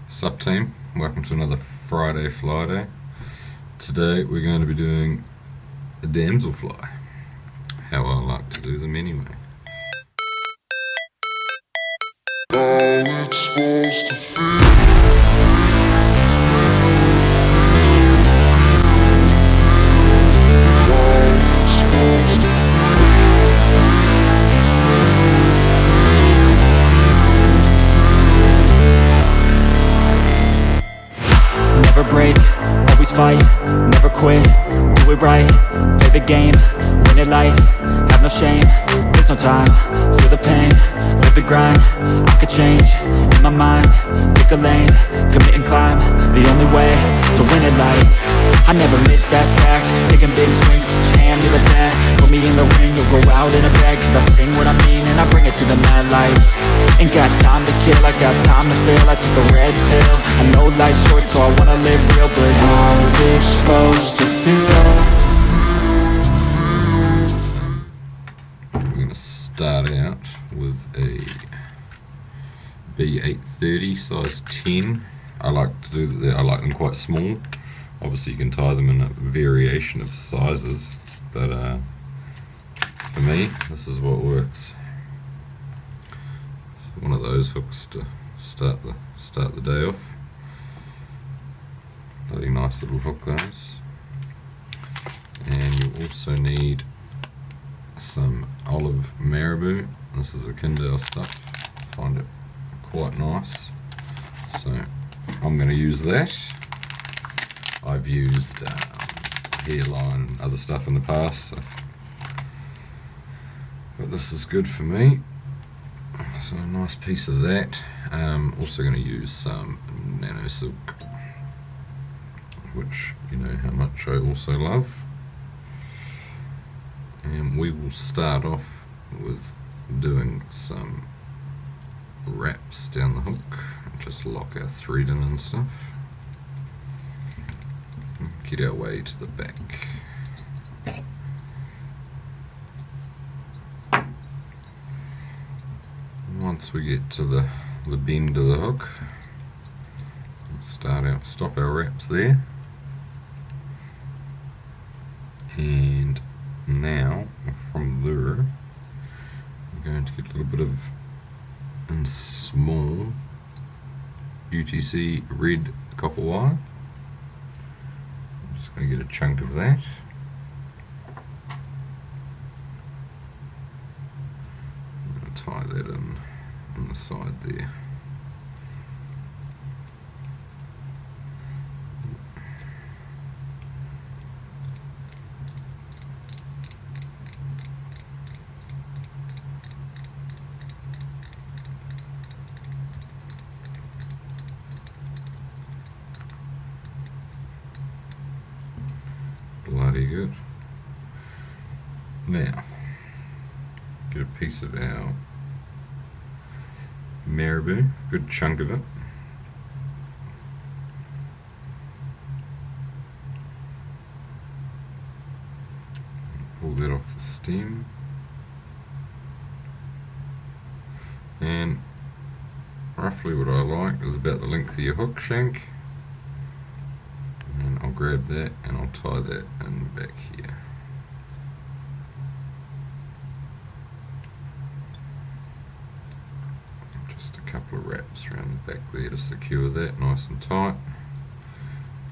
Sup team, welcome to another Friday Fly Day. Today we're going to be doing a damselfly, how I like to do them anyway. Never break, always fight, never quit, do it right, play the game, win it life, have no shame, there's no time, feel the pain, live the grind, I could change, in my mind, pick a lane, commit and climb, the only way to win it life, I never miss, that's fact, taking big swings, put your hand to the bat, put me in the ring, you'll go out in a bag, cause I sing what I mean and I bring it to the mad light. Ain't got time to kill, I got time to feel. I took the red pill, I know life's short so I wanna live real. But how's it supposed to feel? We're going to start out with a B830 size 10. I like to do that. I like them quite small. Obviously you can tie them in a variation of sizes, but for me this is what works. One of those hooks to start the day off. Bloody nice little hook those. And you also need some olive marabou. This is a Kane stuff. I find it quite nice, so I'm going to use that. I've used hairline and other stuff in the past, so. But this is good for me. So a nice piece of that. Also going to use some nano silk, which you know how much I also love. And we will start off with doing some wraps down the hook. Just lock our thread in and stuff. Get our way to the back. Once we get to the bend of the hook, stop our wraps there, and now from there we're going to get a little bit of small UTC red copper wire. I'm just going to get a chunk of that. I'm going to tie that in on the side there. Bloody good. Now, get a piece of our marabou, good chunk of it. Pull that off the stem, and roughly what I like is about the length of your hook shank, and I'll grab that and I'll tie that in back here. Just a couple of wraps around the back there to secure that nice and tight.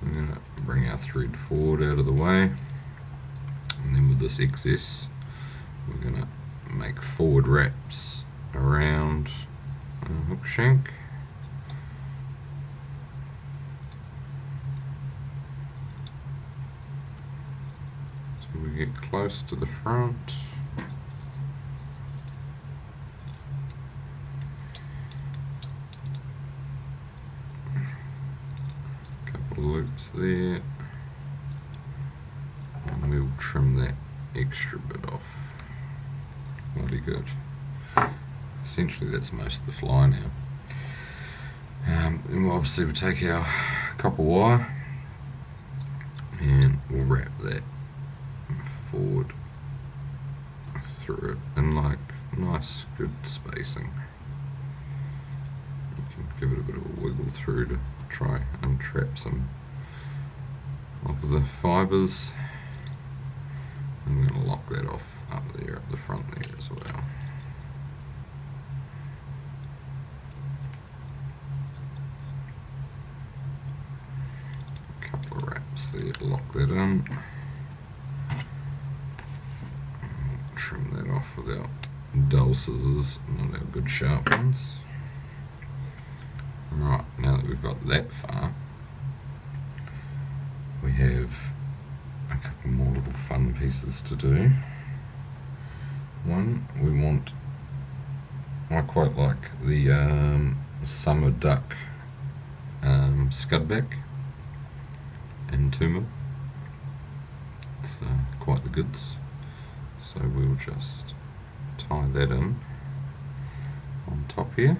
I'm going to bring our thread forward out of the way, and then with this excess we're going to make forward wraps around our hook shank. So we get close to the front. Loops there, and we'll trim that extra bit off. Bloody good. Essentially that's most of the fly now. Then obviously we'll take our copper wire and we'll wrap that forward through it in like nice good spacing. You can give it a bit of a wiggle through to try and trap some of the fibres. I'm going to lock that off up there at the front there as well. A couple of wraps there to lock that in. Trim that off with our dull scissors, not our good sharp ones. Right, now that we've got that far, we have a couple more little fun pieces to do. One, I quite like the summer duck scudback in 2mm. It's quite the goods. So we'll just tie that in on top here.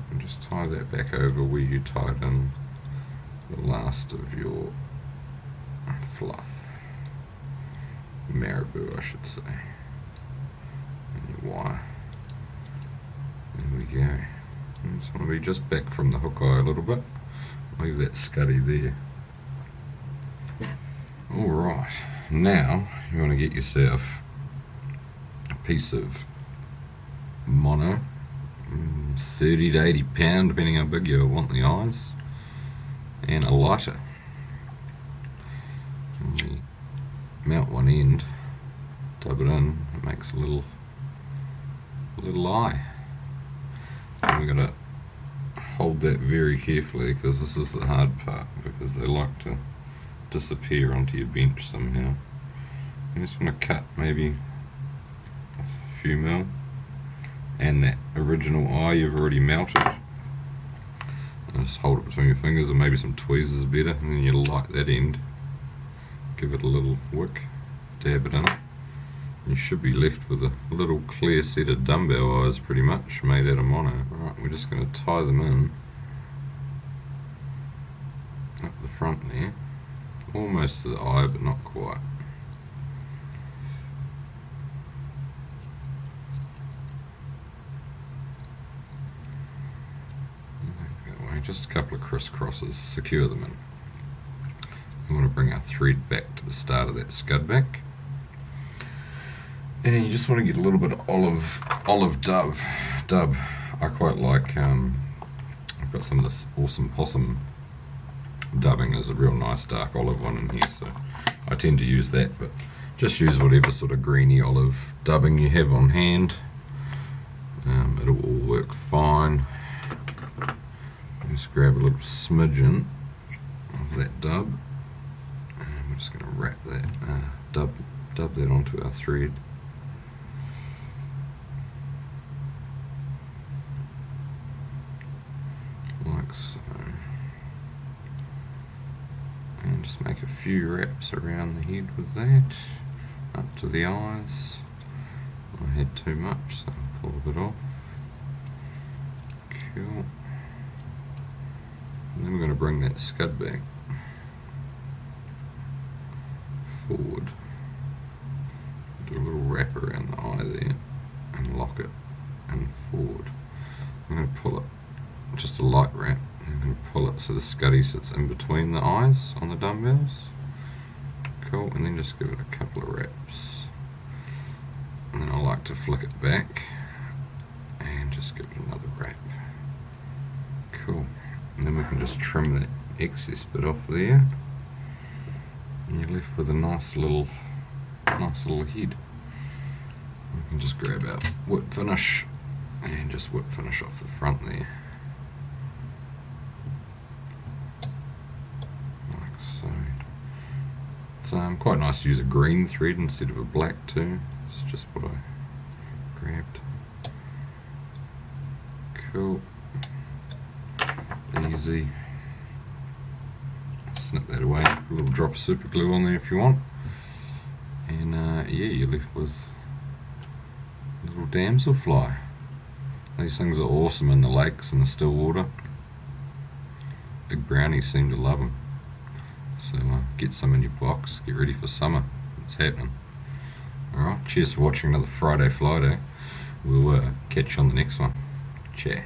And just tie that back over where you tied in the last of your fluff. Marabou, I should say. And your wire. There we go. I just want to be just back from the hook eye a little bit. Leave that scuddy there. Alright, now you want to get yourself a piece of mono, 30 to 80 pound, depending how big you want the eyes, and a lighter. Mount one end, dub it in, it makes a little eye. And we're going to hold that very carefully, because this is the hard part, because they like to disappear onto your bench somehow. You just want to cut maybe a few mil, and that original eye you've already melted. And just hold it between your fingers, or maybe some tweezers better, and then you light that end. Give it a little wick, dab it in. You should be left with a little clear set of dumbbell eyes, pretty much, made out of mono. Right, we're just going to tie them in up the front there, almost to the eye, but not quite. That way, just a couple of crisscrosses, secure them in. We want to bring our thread back to the start of that scud back, and you just want to get a little bit of olive dub. I quite like. I've got some of this awesome possum dubbing. There's a real nice dark olive one in here, so I tend to use that. But just use whatever sort of greeny olive dubbing you have on hand. It'll all work fine. Just grab a little smidgen of that dub. We're just going to wrap that, dub that onto our thread. Like so. And just make a few wraps around the head with that, up to the eyes. I had too much, so I'll pull a bit off. Cool. And then we're going to bring that scud back forward, do a little wrap around the eye there and lock it and forward. I'm going to pull it, just a light wrap, I'm going to pull it so the scuddy sits in between the eyes on the dumbbells. Cool, and then just give it a couple of wraps, and then I like to flick it back and just give it another wrap. Cool, and then we can just trim that excess bit off there. And you're left with a nice little head. You can just grab our whip finish and just whip finish off the front there, like so. It's quite nice to use a green thread instead of a black too. It's just what I grabbed. Cool, easy. Snip that away, put a little drop of super glue on there if you want, and yeah, you're left with a little damselfly. These things are awesome in the lakes and the still water. Big brownies seem to love them. So get some in your box, get ready for summer. It's happening. Alright, cheers for watching another Friday Fly Day. We'll catch you on the next one. Ciao.